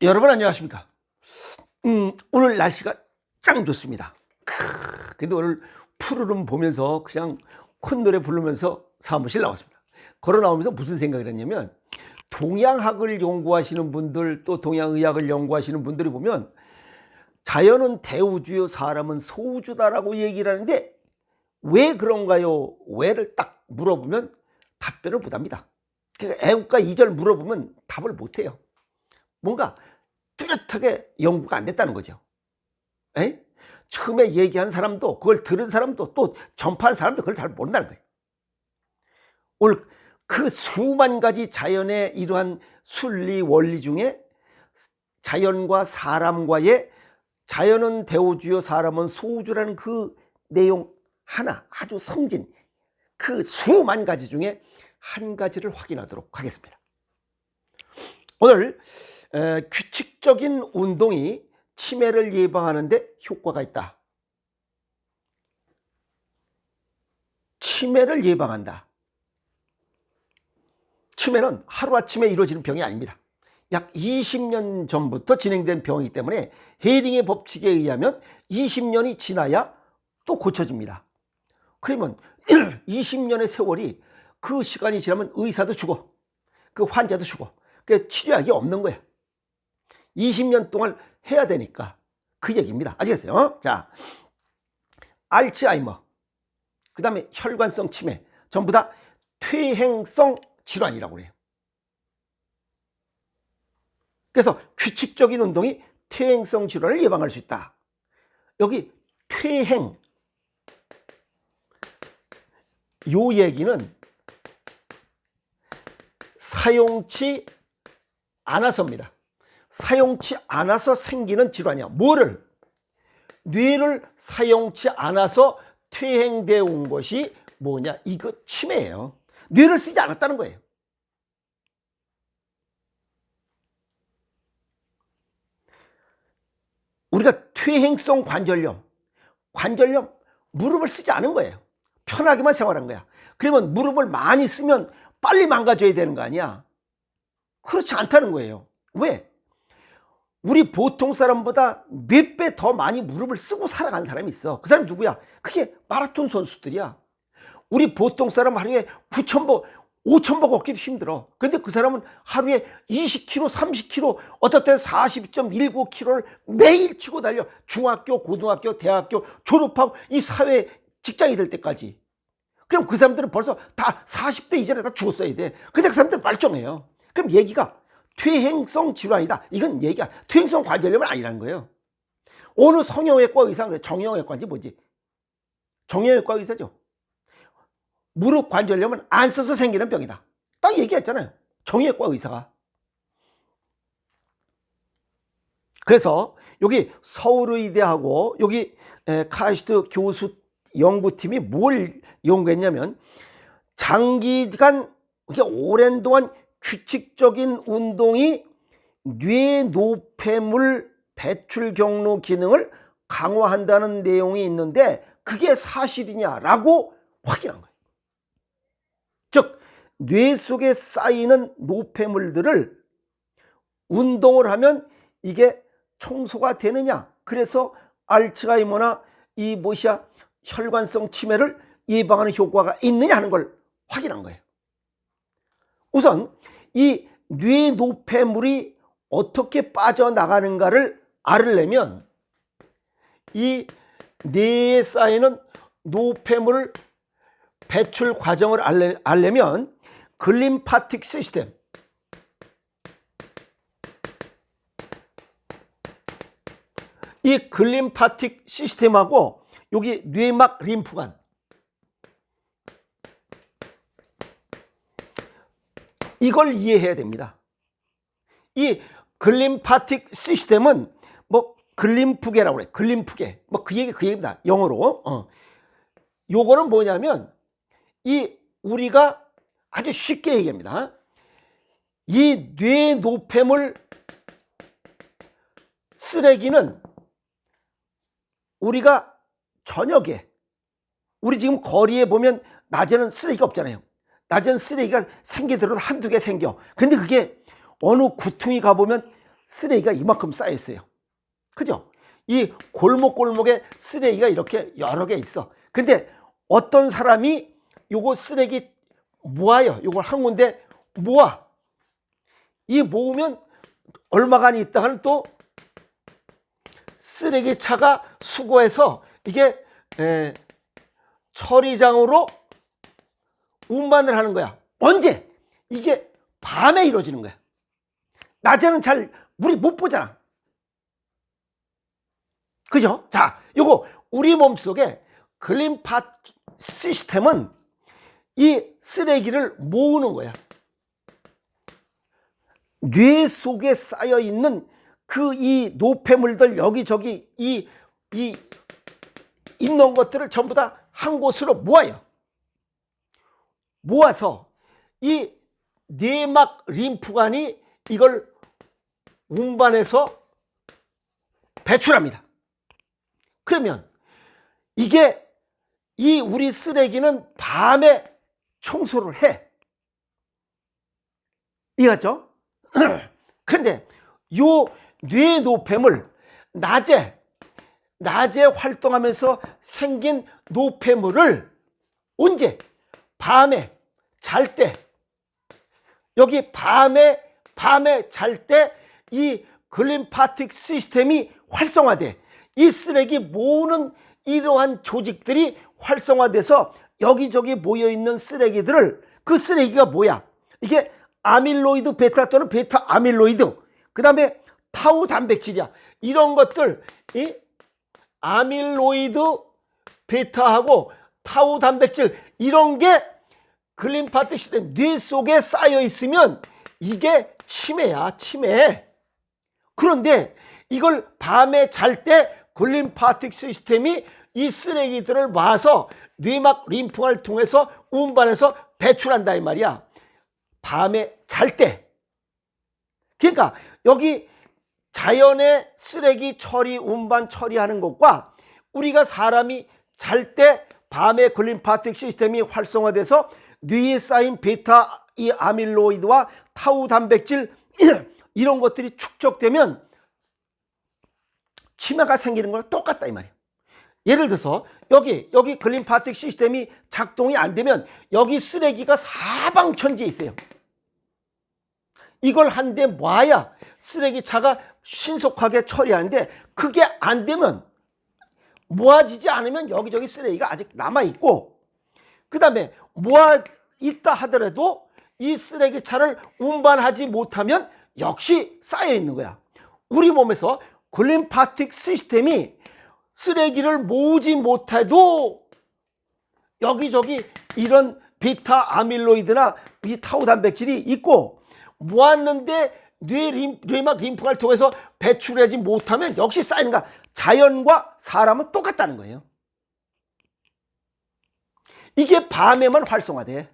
여러분 안녕하십니까? 오늘 날씨가 짱 좋습니다. 근데 오늘 푸르름 보면서 그냥 콧노래 부르면서 사무실 나왔습니다. 걸어 나오면서 무슨 생각을 했냐면, 동양학을 연구하시는 분들, 또 동양의학을 연구하시는 분들이 보면 자연은 대우주요 사람은 소우주다라고 얘기를 하는데, 왜 그런가요? 왜를 딱 물어보면 답변을 못합니다. 그러니까 애국가 2절 물어보면 답을 못해요. 뭔가 뚜렷하게 연구가 안 됐다는 거죠. 에? 처음에 얘기한 사람도, 그걸 들은 사람도, 또 전파한 사람도 그걸 잘 모른다는 거예요. 오늘 그 수만 가지 자연의 이러한 순리 원리 중에 자연과 사람과의, 자연은 대우주요 사람은 소우주라는 그 내용 하나, 아주 성진, 그 수만 가지 중에 한 가지를 확인하도록 하겠습니다. 오늘 규칙적인 운동이 치매를 예방하는 데 효과가 있다. 치매를 예방한다. 치매는 하루아침에 이루어지는 병이 아닙니다. 약 20년 전부터 진행된 병이기 때문에 헤링의 법칙에 의하면 20년이 지나야 또 고쳐집니다. 그러면 20년의 세월이, 그 시간이 지나면 의사도 죽어, 그 환자도 죽어. 그 치료약이 없는 거야. 20년 동안 해야 되니까 그 얘기입니다. 아시겠어요? 자, 알츠하이머, 그 다음에 혈관성 치매, 전부 다 퇴행성 질환이라고 그래요. 그래서 규칙적인 운동이 퇴행성 질환을 예방할 수 있다. 여기 퇴행, 요 얘기는 사용치 않아서입니다. 사용치 않아서 생기는 질환이야. 뭐를? 뇌를 사용치 않아서 퇴행되어 온 것이 뭐냐? 이거 치매예요. 뇌를 쓰지 않았다는 거예요. 우리가 퇴행성 관절염, 무릎을 쓰지 않은 거예요. 편하게만 생활한 거야. 그러면 무릎을 많이 쓰면 빨리 망가져야 되는 거 아니야? 그렇지 않다는 거예요. 왜? 우리 보통 사람보다 몇 배 더 많이 무릎을 쓰고 살아가는 사람이 있어. 그 사람이 누구야? 그게 마라톤 선수들이야. 우리 보통 사람 하루에 9,000보, 5,000보 걷기도 힘들어. 그런데 그 사람은 하루에 20km, 30km, 어떨 때 40.19km를 매일 치고 달려. 중학교, 고등학교, 대학교 졸업하고 이 사회 직장이 될 때까지. 그럼 그 사람들은 벌써 다 40대 이전에 다 죽었어야 돼. 근데 그 사람들은 멀쩡해요. 그럼 얘기가 퇴행성 질환이다. 이건 얘기야. 퇴행성 관절염은 아니라는 거예요. 어느 성형외과 의사는 그래. 정형외과인지 뭐지? 정형외과 의사죠. 무릎 관절염은 안 써서 생기는 병이다. 딱 얘기했잖아요. 정형외과 의사가. 그래서 여기 서울의대하고 여기 카이스트 교수 연구팀이 뭘 연구했냐면, 장기간, 오랜 동안 규칙적인 운동이 뇌 노폐물 배출 경로 기능을 강화한다는 내용이 있는데, 그게 사실이냐라고 확인한 거예요. 즉, 뇌 속에 쌓이는 노폐물들을 운동을 하면 이게 청소가 되느냐, 그래서 알츠하이머나 이 혈관성 치매를 예방하는 효과가 있느냐 하는 걸 확인한 거예요. 우선 이 뇌 노폐물이 어떻게 빠져나가는가를 알으려면, 이 뇌에 쌓이는 노폐물 배출 과정을 알려면 글림파틱 시스템, 이 글림파틱 시스템하고 여기 뇌막 림프관, 이걸 이해해야 됩니다. 이 글림파틱 시스템은 뭐 글림프계라고 그래. 글림프계. 뭐 그 얘기입니다. 영어로. 요거는 뭐냐면, 이 우리가 아주 쉽게 얘기합니다. 이 뇌 노폐물 쓰레기는 우리가 저녁에, 우리 지금 거리에 보면 낮에는 쓰레기가 없잖아요. 낮에는 쓰레기가 생기더라도 한두 개 생겨. 근데 그게 어느 구퉁이 가보면 쓰레기가 이만큼 쌓여 있어요. 그죠? 이 골목골목에 쓰레기가 이렇게 여러 개 있어. 근데 어떤 사람이 요거 쓰레기 모아요. 요걸 한 군데 모아. 이 모으면 얼마간이 있다가는 또 쓰레기차가 수거해서 이게 처리장으로 운반을 하는 거야. 언제? 이게 밤에 이루어지는 거야. 낮에는 잘 우리 못 보잖아. 그죠? 자, 요거 우리 몸속에 글림파 시스템은 이 쓰레기를 모으는 거야. 뇌 속에 쌓여 있는 그 이 노폐물들 여기저기 이 있는 것들을 전부 다 한 곳으로 모아요. 모아서 이 내막 림프관이 이걸 운반해서 배출합니다. 그러면 이게 이 우리 쓰레기는 밤에 청소를 해. 이해갔죠? 근데 요 뇌노폐물 낮에 활동하면서 생긴 노폐물을 언제? 밤에 잘 때, 여기 밤에 잘 때 이 글림파틱 시스템이 활성화돼. 이 쓰레기 모으는 이러한 조직들이 활성화돼서 여기저기 모여있는 쓰레기들을, 그 쓰레기가 뭐야? 이게 아밀로이드 베타 또는 베타 아밀로이드, 그 다음에 타우 단백질이야. 이런 것들, 이 아밀로이드 베타하고 타우 단백질, 이런 게 글림파틱 시스템 뇌 속에 쌓여 있으면 이게 치매야, 치매. 그런데 이걸 밤에 잘 때 글림파틱 시스템이 이 쓰레기들을 모아서 뇌막 림프관을 통해서 운반해서 배출한다 이 말이야. 밤에 잘 때. 그러니까 여기 자연의 쓰레기 처리, 운반 처리하는 것과 우리가 사람이 잘 때 밤에 글림파틱 시스템이 활성화돼서 뇌에 쌓인 베타 이 아밀로이드와 타우 단백질 이런 것들이 축적되면 치매가 생기는 거랑 똑같다 이 말이에요. 예를 들어서 여기 글림파틱 시스템이 작동이 안 되면 여기 쓰레기가 사방천지에 있어요. 이걸 한 대 모아야 쓰레기차가 신속하게 처리하는데 그게 안 되면, 모아지지 않으면 여기저기 쓰레기가 아직 남아있고, 그 다음에 모아 있다 하더라도 이 쓰레기차를 운반하지 못하면 역시 쌓여 있는 거야. 우리 몸에서 글림파틱 시스템이 쓰레기를 모으지 못해도 여기저기 이런 베타 아밀로이드나 이 타우 단백질이 있고, 모았는데 뇌막 림프관을 통해서 배출하지 못하면 역시 쌓이는 거야. 자연과 사람은 똑같다는 거예요. 이게 밤에만 활성화돼.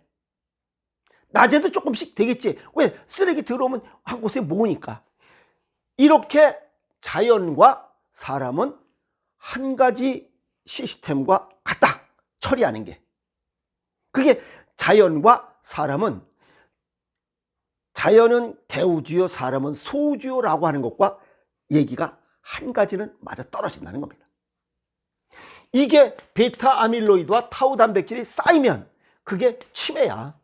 낮에도 조금씩 되겠지. 왜? 쓰레기 들어오면 한 곳에 모으니까. 이렇게 자연과 사람은 한 가지 시스템과 같다. 처리하는 게. 그게 자연과 사람은, 자연은 대우주요, 사람은 소주요라고 하는 것과 얘기가 한 가지는 맞아 떨어진다는 겁니다. 이게 베타 아밀로이드와 타우 단백질이 쌓이면 그게 치매야.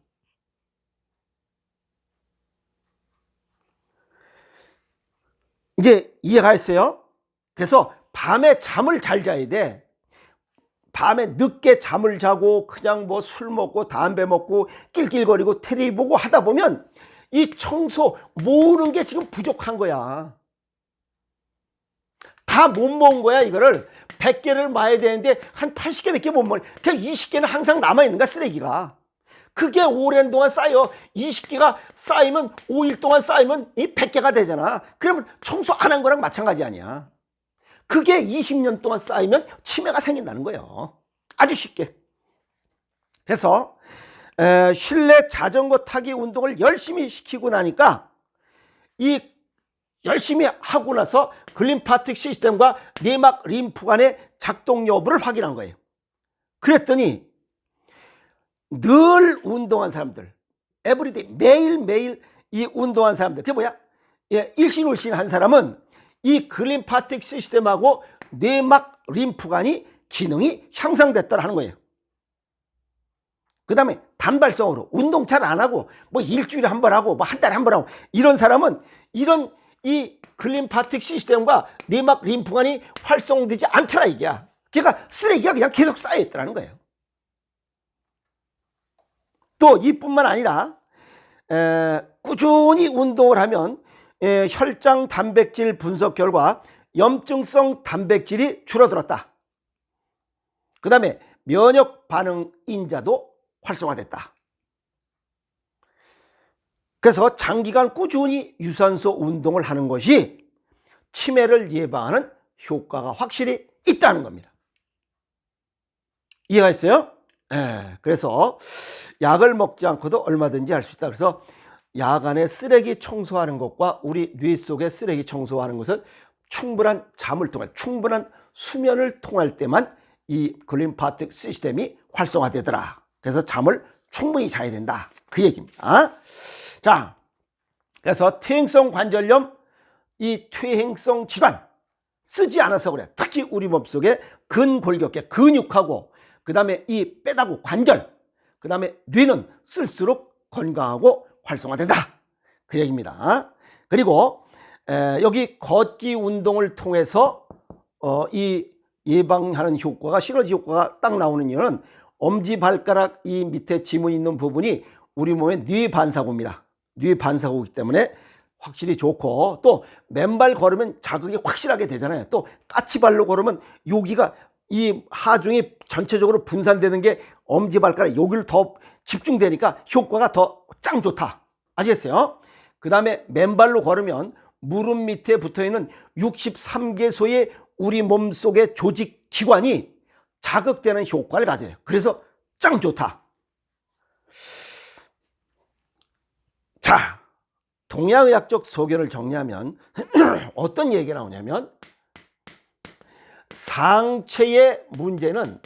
이제 이해가 했어요? 그래서 밤에 잠을 잘 자야 돼. 밤에 늦게 잠을 자고 그냥 뭐 술 먹고 담배 먹고 낄낄거리고 텔레비 보고 하다 보면 이 청소 모으는 게 지금 부족한 거야. 다 못 모은 거야. 이거를 100개를 마야 되는데 한 80개밖에 못 모으. 그냥 20개는 항상 남아있는 거야, 쓰레기가. 그게 오랜 동안 쌓여. 20개가 쌓이면 5일 동안 쌓이면 이 100개가 되잖아. 그러면 청소 안 한 거랑 마찬가지 아니야. 그게 20년 동안 쌓이면 치매가 생긴다는 거예요. 아주 쉽게. 그래서 실내 자전거 타기 운동을 열심히 시키고 나니까 이 열심히 하고 나서 글림파틱 시스템과 내막 림프관의 작동 여부를 확인한 거예요. 그랬더니 늘 운동한 사람들, 에브리데이 매일매일 이 운동한 사람들, 그게 뭐야? 일신울신 한 사람은 이 글림파틱 시스템하고 뇌막 림프관이 기능이 향상됐더라 하는 거예요. 그 다음에 단발성으로 운동 잘 안 하고 뭐 일주일에 한 번 하고 뭐 한 달에 한 번 하고 이런 사람은 이런 이 글림파틱 시스템과 뇌막 림프관이 활성되지 않더라 이게야. 그러니까 쓰레기가 그냥 계속 쌓여있더라는 거예요. 또 이뿐만 아니라 꾸준히 운동을 하면 혈장 단백질 분석 결과 염증성 단백질이 줄어들었다. 그 다음에 면역 반응 인자도 활성화됐다. 그래서 장기간 꾸준히 유산소 운동을 하는 것이 치매를 예방하는 효과가 확실히 있다는 겁니다. 이해가 있어요? 그래서 약을 먹지 않고도 얼마든지 할 수 있다. 그래서 야간에 쓰레기 청소하는 것과 우리 뇌 속에 쓰레기 청소하는 것은 충분한 잠을 통해 충분한 수면을 통할 때만 이 글림파틱 시스템이 활성화되더라. 그래서 잠을 충분히 자야 된다. 그 얘기입니다. 자, 그래서 퇴행성 관절염, 이 퇴행성 질환 쓰지 않아서 그래. 특히 우리 몸속에 근골격계 근육하고 그 다음에 이 뼈다구 관절 그 다음에 뇌는 쓸수록 건강하고 활성화된다. 그 얘기입니다. 그리고 여기 걷기 운동을 통해서 이 예방하는 효과가 시너지 효과가 딱 나오는 이유는 엄지발가락 이 밑에 지문 있는 부분이 우리 몸의 뇌 반사구입니다. 뇌 반사구이기 때문에 확실히 좋고 또 맨발 걸으면 자극이 확실하게 되잖아요. 또 까치발로 걸으면 여기가 이 하중이 전체적으로 분산되는 게 엄지발가락 여기를 더 집중되니까 효과가 더 짱 좋다. 아시겠어요? 그 다음에 맨발로 걸으면 무릎 밑에 붙어있는 63개소의 우리 몸속의 조직 기관이 자극되는 효과를 가져요. 그래서 짱 좋다. 자, 동양의학적 소견을 정리하면 어떤 얘기가 나오냐면 상체의 문제는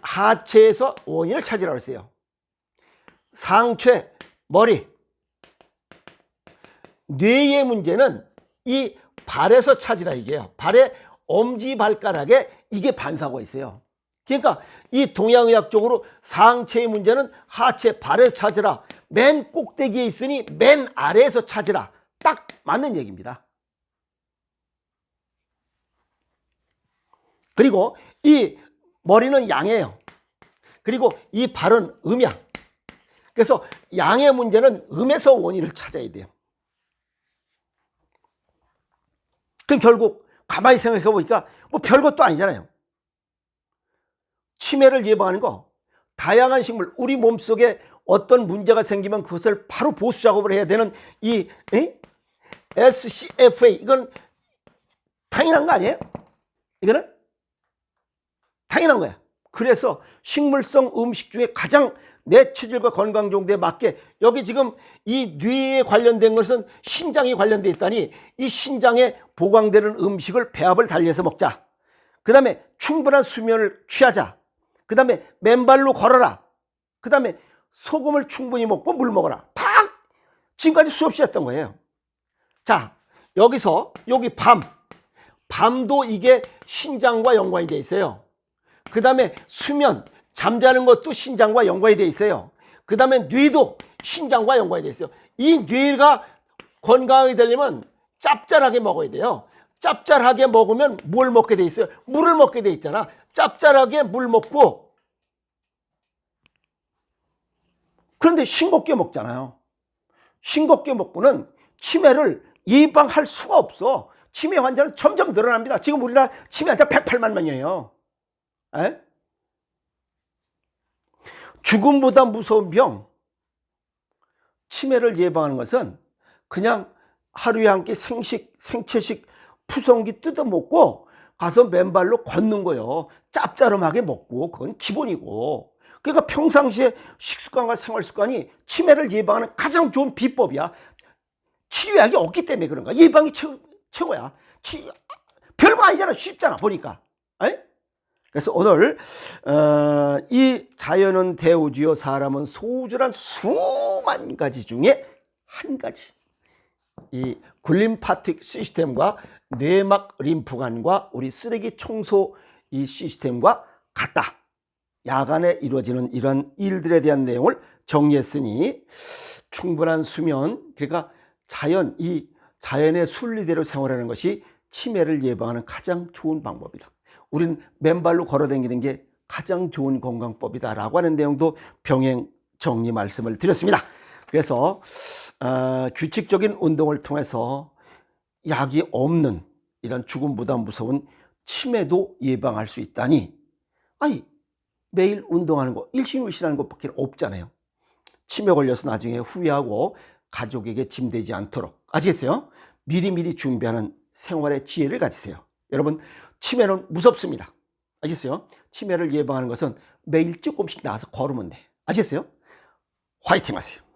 하체에서 원인을 찾으라고 했어요. 상체, 머리. 뇌의 문제는 이 발에서 찾으라 이게요. 발의 엄지발가락에 이게 반사가 있어요. 그러니까 이 동양의학적으로 상체의 문제는 하체, 발에서 찾으라. 맨 꼭대기에 있으니 맨 아래에서 찾으라. 딱 맞는 얘기입니다. 그리고 이 머리는 양이에요. 그리고 이 발은 음이야. 그래서 양의 문제는 음에서 원인을 찾아야 돼요. 그럼 결국 가만히 생각해 보니까 뭐 별것도 아니잖아요. 치매를 예방하는 거, 다양한 식물, 우리 몸속에 어떤 문제가 생기면 그것을 바로 보수 작업을 해야 되는 이 SCFA, 이건 당연한 거 아니에요? 이거는 당연한 거야. 그래서 식물성 음식 중에 가장 내 체질과 건강 정도에 맞게 여기 지금 이 뇌에 관련된 것은 신장이 관련돼 있다니 이 신장에 보강되는 음식을 배합을 달리해서 먹자. 그 다음에 충분한 수면을 취하자. 그 다음에 맨발로 걸어라. 그 다음에 소금을 충분히 먹고 물 먹어라. 다 지금까지 수없이 했던 거예요. 자, 여기서 여기 밤도 이게 신장과 연관이 돼 있어요. 그 다음에 수면, 잠자는 것도 신장과 연관이 돼 있어요. 그 다음에 뇌도 신장과 연관이 돼 있어요. 이 뇌가 건강하게 되려면 짭짤하게 먹어야 돼요. 짭짤하게 먹으면 뭘 먹게 돼 있어요? 물을 먹게 돼 있잖아. 짭짤하게 물 먹고 그런데 싱겁게 먹잖아요. 싱겁게 먹고는 치매를 예방할 수가 없어. 치매 환자는 점점 늘어납니다. 지금 우리나라 치매 환자 108만 명이에요. 에? 죽음보다 무서운 병, 치매를 예방하는 것은 그냥 하루에 한 끼 생채식 푸성기 뜯어먹고 가서 맨발로 걷는 거예요. 짭짤하게 먹고 그건 기본이고. 그러니까 평상시에 식습관과 생활습관이 치매를 예방하는 가장 좋은 비법이야. 치료약이 없기 때문에 그런 거야. 예방이 최고야. 별거 아니잖아. 쉽잖아 보니까. 에? 그래서 오늘 이 자연은 대우주요 사람은 소우주란 수만 가지 중에 한 가지, 이 굴림파틱 시스템과 뇌막 림프관과 우리 쓰레기 청소 이 시스템과 같다. 야간에 이루어지는 이런 일들에 대한 내용을 정리했으니 충분한 수면, 그러니까 이 자연의 순리대로 생활하는 것이 치매를 예방하는 가장 좋은 방법이다. 우린 맨발로 걸어다니는 게 가장 좋은 건강법이다라고 하는 내용도 병행 정리 말씀을 드렸습니다. 그래서 규칙적인 운동을 통해서 약이 없는 이런 죽음보다 무서운 치매도 예방할 수 있다니, 아니 매일 운동하는 거 일신일신하는 것밖에 없잖아요. 치매 걸려서 나중에 후회하고 가족에게 짐되지 않도록, 아시겠어요? 미리미리 준비하는 생활의 지혜를 가지세요. 여러분, 치매는 무섭습니다. 아시겠어요? 치매를 예방하는 것은 매일 조금씩 나와서 걸으면 돼. 아시겠어요? 화이팅 하세요.